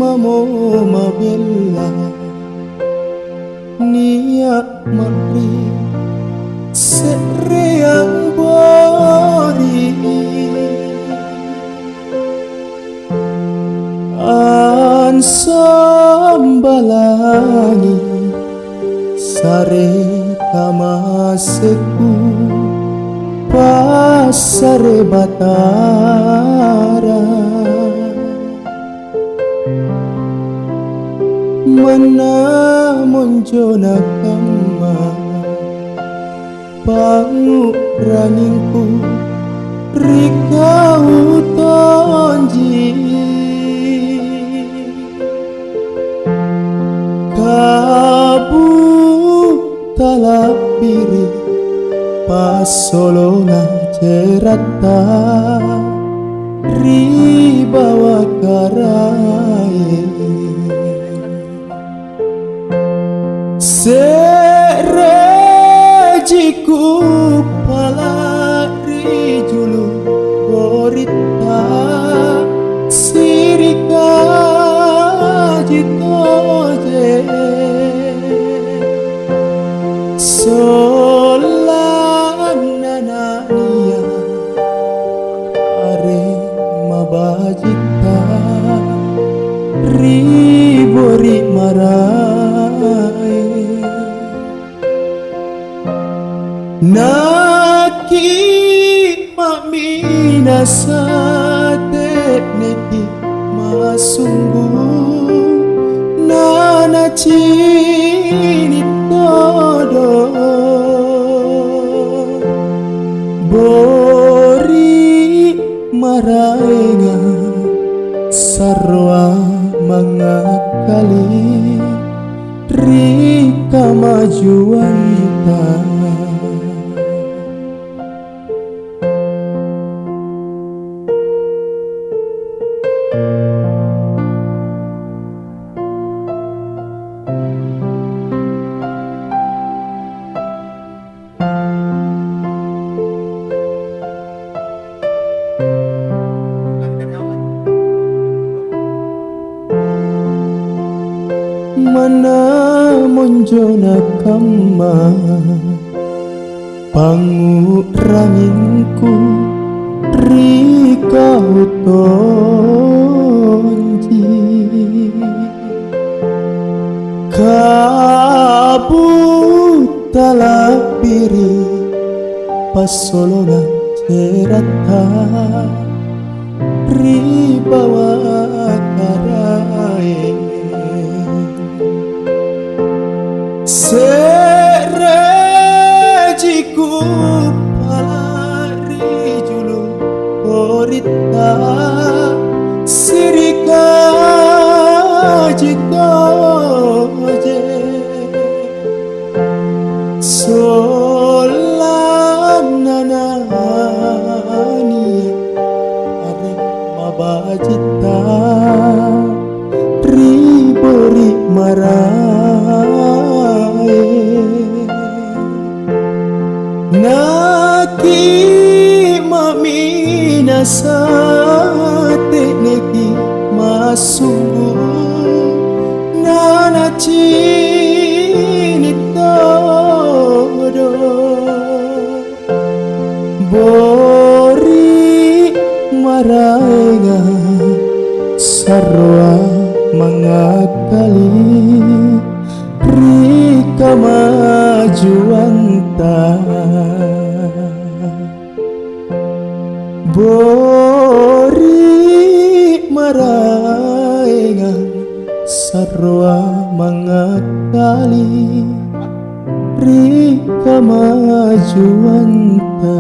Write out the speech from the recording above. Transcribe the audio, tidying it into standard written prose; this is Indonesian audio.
mamo mabella niya mari sereang bori an sambalangi sare kamaseku pasare batara mana monjona kama pangu raningku rikau tonji kabu talapiri pasolona cerata ribawa karai serejiku palari julu borita sirika jitoje solananania are mabajita ribori marai naki mamina sate neki masunggu nana chini todo bori maraenga sarwa mangakali rika majuanta mana monjona kama pangu ranginku rika utonji kabut talapiri pasolona cerata ribawa karai serejiku palari julu borita sirika jitoje solananani are mabajita ribori marai naki mamina sate neki masunggu nana chini todo bori maraenga sarwa mangakali rika majuanta bori maraenga sarwa mangakali rika majuanta